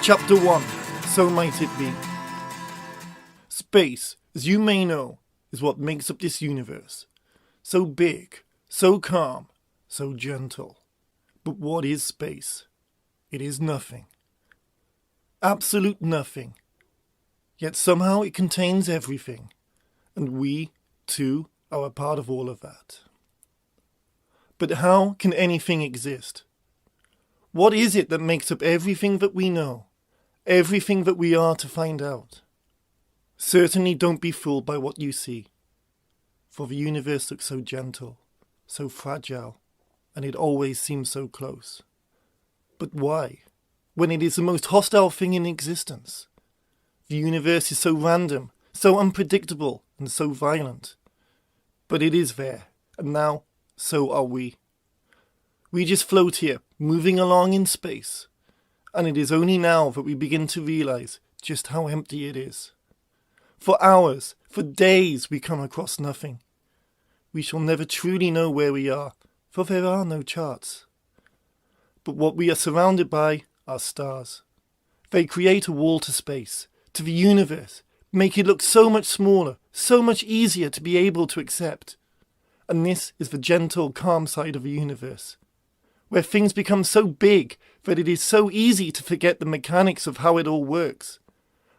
Chapter 1. So Might It Be. Space, as you may know, is what makes up this universe. So big, so calm, so gentle. But what is space? It is nothing. Absolute nothing. Yet somehow it contains everything. And we, too, are a part of all of that. But how can anything exist? What is it that makes up everything that we know? Everything that we are to find out? Certainly don't be fooled by what you see. For the universe looks so gentle, so fragile, and it always seems so close. But why, when it is the most hostile thing in existence? The universe is so random, so unpredictable, and so violent. But it is there, and now so are we. We just float here, moving along in space. And it is only now that we begin to realize just how empty it is. For hours, for days, we come across nothing. We shall never truly know where we are, for there are no charts. But what we are surrounded by are stars. They create a wall to space, to the universe, make it look so much smaller, so much easier to be able to accept. And this is the gentle, calm side of the universe, where things become so big that it is so easy to forget the mechanics of how it all works,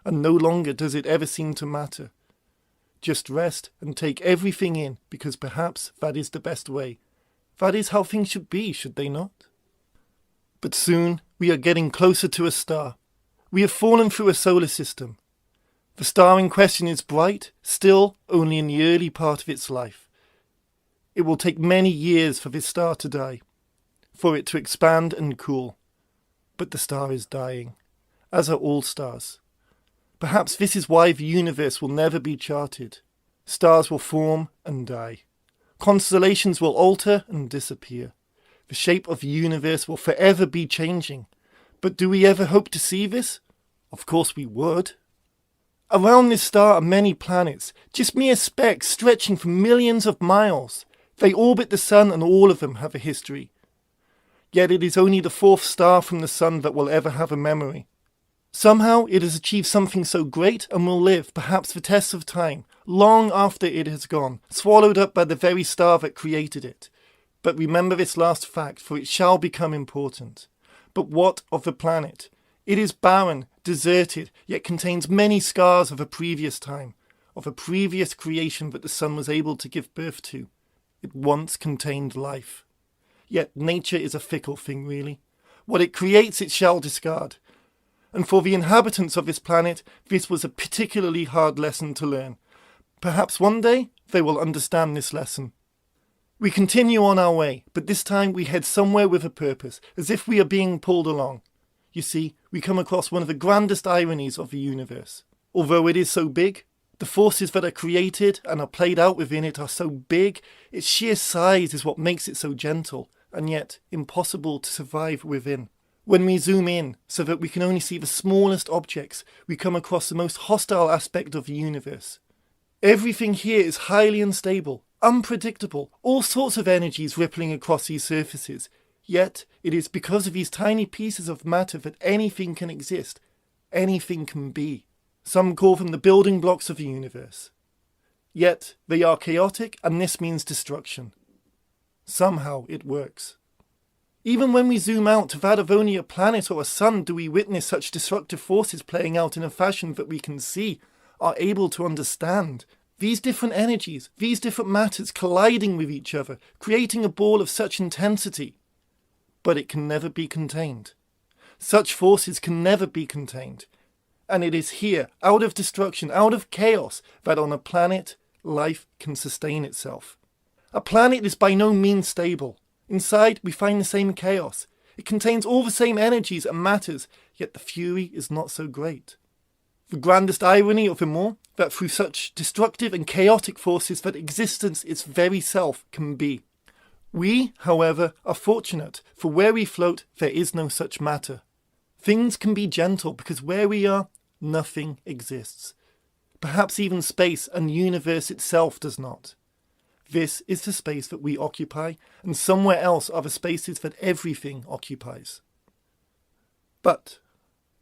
and no longer does it ever seem to matter. Just rest and take everything in, because perhaps that is the best way. That is how things should be, should they not? But soon we are getting closer to a star. We have fallen through a solar system. The star in question is bright, still only in the early part of its life. It will take many years for this star to die, for it to expand and cool. But the star is dying, as are all stars. Perhaps this is why the universe will never be charted. Stars will form and die. Constellations will alter and disappear. The shape of the universe will forever be changing. But do we ever hope to see this? Of course we would. Around this star are many planets, just mere specks stretching for millions of miles. They orbit the sun, and all of them have a history. Yet it is only the fourth star from the sun that will ever have a memory. Somehow it has achieved something so great and will live, perhaps the test of time, long after it has gone, swallowed up by the very star that created it. But remember this last fact, for it shall become important. But what of the planet? It is barren, deserted, yet contains many scars of a previous time, of a previous creation that the sun was able to give birth to. It once contained life. Yet nature is a fickle thing, really. What it creates, it shall discard. And for the inhabitants of this planet, this was a particularly hard lesson to learn. Perhaps one day they will understand this lesson. We continue on our way, but this time we head somewhere with a purpose, as if we are being pulled along. You see, we come across one of the grandest ironies of the universe. Although it is so big, the forces that are created and are played out within it are so big, its sheer size is what makes it so gentle, and yet impossible to survive within. When we zoom in, so that we can only see the smallest objects, we come across the most hostile aspect of the universe. Everything here is highly unstable, unpredictable, all sorts of energies rippling across these surfaces. Yet it is because of these tiny pieces of matter that anything can exist, anything can be. Some call them the building blocks of the universe. Yet they are chaotic, and this means destruction. Somehow it works. Even when we zoom out to that of only a planet or a sun, do we witness such destructive forces playing out in a fashion that we can see, are able to understand. These different energies, these different matters colliding with each other, creating a ball of such intensity. But it can never be contained. Such forces can never be contained. And it is here, out of destruction, out of chaos, that on a planet, life can sustain itself. A planet is by no means stable. Inside, we find the same chaos. It contains all the same energies and matters, yet the fury is not so great. The grandest irony of them all, that through such destructive and chaotic forces that existence its very self can be. We, however, are fortunate, for where we float there is no such matter. Things can be gentle because where we are, nothing exists. Perhaps even space and the universe itself does not. This is the space that we occupy, and somewhere else are the spaces that everything occupies. But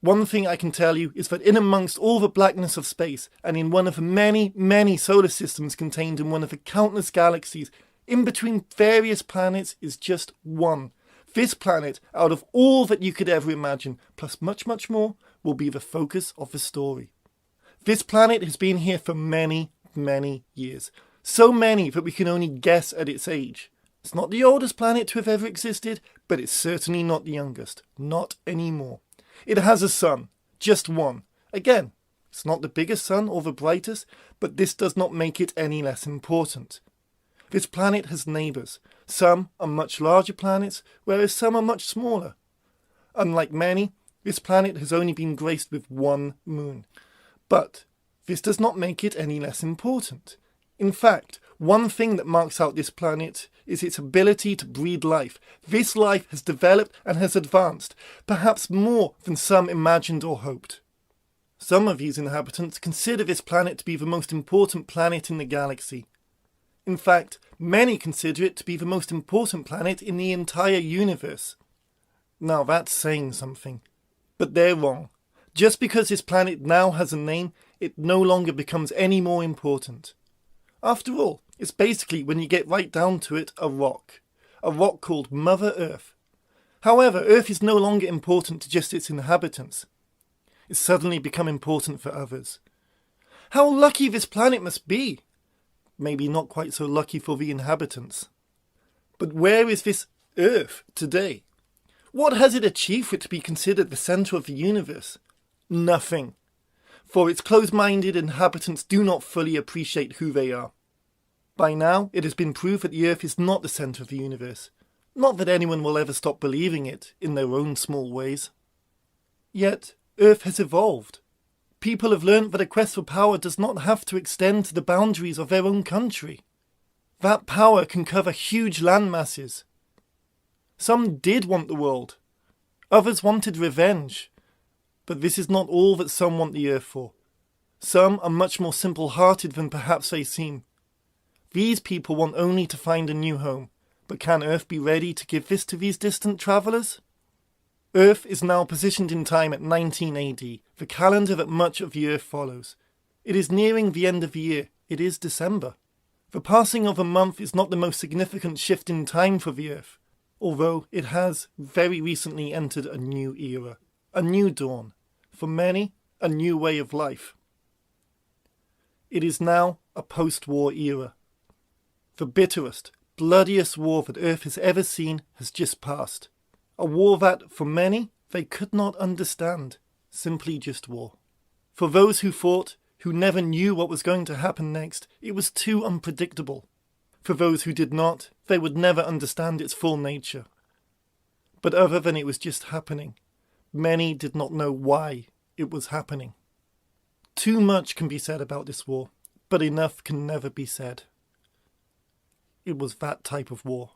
One thing I can tell you is that in amongst all the blackness of space, and in one of the many, many solar systems contained in one of the countless galaxies, in between various planets is just one. This planet, out of all that you could ever imagine, plus much, much more, will be the focus of the story. This planet has been here for many, many years. So many that we can only guess at its age. It's not the oldest planet to have ever existed, but it's certainly not the youngest. Not anymore. It has a sun. Just one. Again, it's not the biggest sun or the brightest, but this does not make it any less important. This planet has neighbours. Some are much larger planets, whereas some are much smaller. Unlike many, this planet has only been graced with one moon. But this does not make it any less important. In fact, one thing that marks out this planet is its ability to breed life. This life has developed and has advanced, perhaps more than some imagined or hoped. Some of these inhabitants consider this planet to be the most important planet in the galaxy. In fact, many consider it to be the most important planet in the entire universe. Now that's saying something. But they're wrong. Just because this planet now has a name, it no longer becomes any more important. After all, it's basically, when you get right down to it, a rock. A rock called Mother Earth. However, Earth is no longer important to just its inhabitants. It's suddenly become important for others. How lucky this planet must be! Maybe not quite so lucky for the inhabitants. But where is this Earth today? What has it achieved for it to be considered the centre of the universe? Nothing. For its closed-minded inhabitants do not fully appreciate who they are. By now, it has been proved that the Earth is not the centre of the universe. Not that anyone will ever stop believing it, in their own small ways. Yet, Earth has evolved. People have learnt that a quest for power does not have to extend to the boundaries of their own country. That power can cover huge land masses. Some did want the world. Others wanted revenge. But this is not all that some want the Earth for. Some are much more simple-hearted than perhaps they seem. These people want only to find a new home. But can Earth be ready to give this to these distant travellers? Earth is now positioned in time at 19 AD, the calendar that much of the Earth follows. It is nearing the end of the year. It is December. The passing of a month is not the most significant shift in time for the Earth, although it has very recently entered a new era, a new dawn, for many, a new way of life. It is now a post-war era. The bitterest, bloodiest war that Earth has ever seen has just passed. A war that, for many, they could not understand. Simply just war. For those who fought, who never knew what was going to happen next, it was too unpredictable. For those who did not, they would never understand its full nature. But other than it was just happening, many did not know why it was happening. Too much can be said about this war, but enough can never be said. It was that type of war.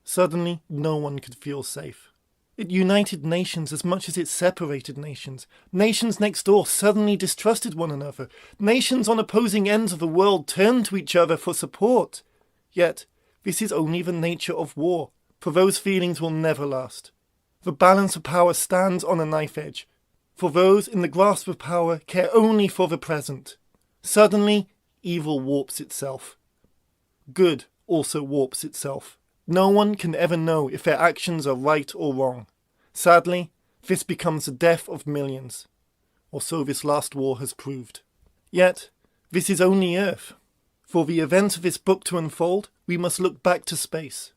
Suddenly, no one could feel safe. It united nations as much as it separated nations. Nations next door suddenly distrusted one another. Nations on opposing ends of the world turned to each other for support. Yet, this is only the nature of war, for those feelings will never last. The balance of power stands on a knife edge, for those in the grasp of power care only for the present. Suddenly, evil warps itself. Good also warps itself. No one can ever know if their actions are right or wrong. Sadly, this becomes the death of millions. Or so this last war has proved. Yet, this is only Earth. For the events of this book to unfold, we must look back to space.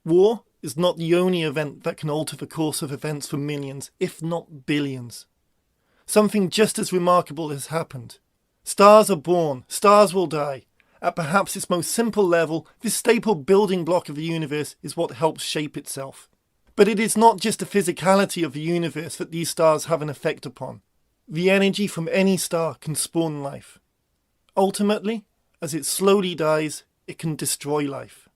War is not the only event that can alter the course of events for millions, if not billions. Something just as remarkable has happened. Stars are born, stars will die. At perhaps its most simple level, this staple building block of the universe is what helps shape itself. But it is not just the physicality of the universe that these stars have an effect upon. The energy from any star can spawn life. Ultimately, as it slowly dies, it can destroy life.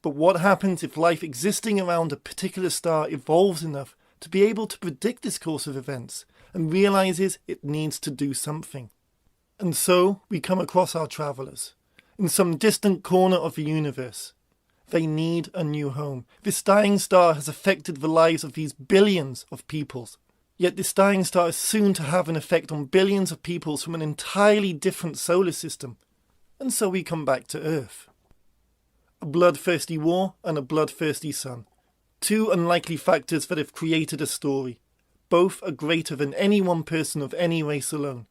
But what happens if life existing around a particular star evolves enough to be able to predict this course of events and realizes it needs to do something? And so we come across our travellers, in some distant corner of the universe. They need a new home. This dying star has affected the lives of these billions of peoples. Yet this dying star is soon to have an effect on billions of peoples from an entirely different solar system. And so we come back to Earth. A bloodthirsty war and a bloodthirsty sun. Two unlikely factors that have created a story. Both are greater than any one person of any race alone.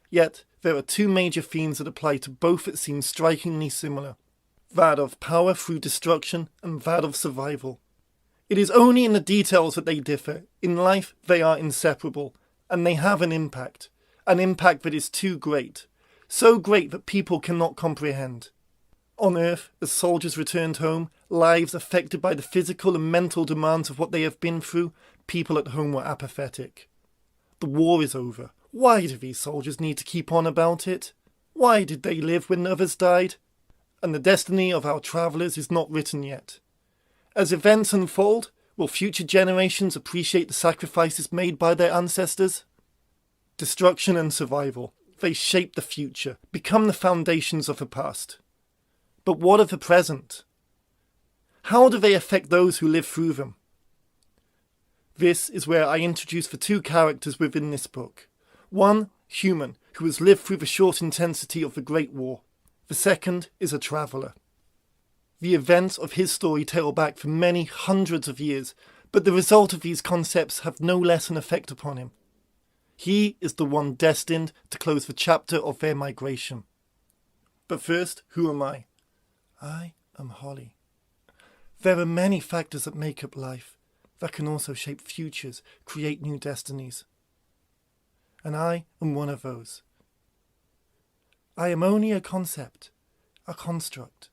Yet, there are two major themes that apply to both that seem strikingly similar. That of power through destruction and that of survival. It is only in the details that they differ. In life, they are inseparable, and they have an impact that is too great. So great that people cannot comprehend. On Earth, as soldiers returned home, lives affected by the physical and mental demands of what they have been through, people at home were apathetic. The war is over. Why do these soldiers need to keep on about it? Why did they live when others died? And the destiny of our travellers is not written yet. As events unfold, will future generations appreciate the sacrifices made by their ancestors? Destruction and survival. They shape the future, become the foundations of the past. But what of the present? How do they affect those who live through them? This is where I introduce the two characters within this book. One, human, who has lived through the short intensity of the Great War. The second is a traveller. The events of his story tale back for many hundreds of years, but the result of these concepts have no less an effect upon him. He is the one destined to close the chapter of their migration. But first, who am I? I am Holly. There are many factors that make up life, that can also shape futures, create new destinies. And I am one of those. I am only a concept, a construct.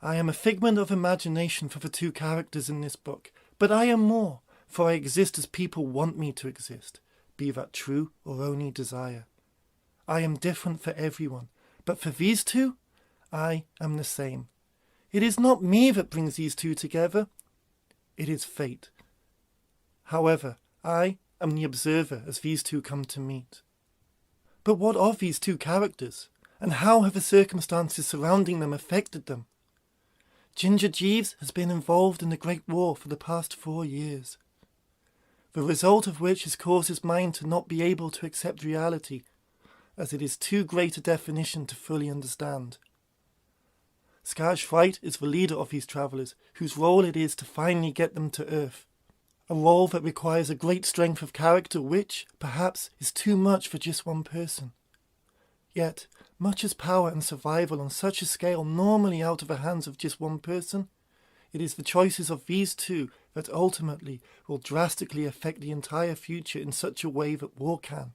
I am a figment of imagination for the two characters in this book, but I am more, for I exist as people want me to exist, be that true or only desire. I am different for everyone, but for these two, I am the same. It is not me that brings these two together, it is fate. However, I am the observer as these two come to meet. But what of these two characters, and how have the circumstances surrounding them affected them? Ginger Jeeves has been involved in the Great War for the past 4 years, the result of which has caused his mind to not be able to accept reality, as it is too great a definition to fully understand. Skaj Fright is the leader of these travellers, whose role it is to finally get them to Earth, a role that requires a great strength of character which, perhaps, is too much for just one person. Yet, much as power and survival on such a scale normally out of the hands of just one person, it is the choices of these two that ultimately will drastically affect the entire future in such a way that war can,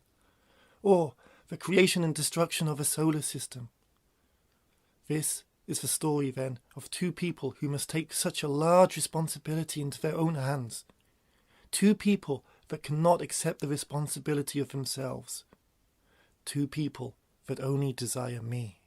or the creation and destruction of a solar system. This is the story, then, of two people who must take such a large responsibility into their own hands. Two people that cannot accept the responsibility of themselves. Two people that only desire me.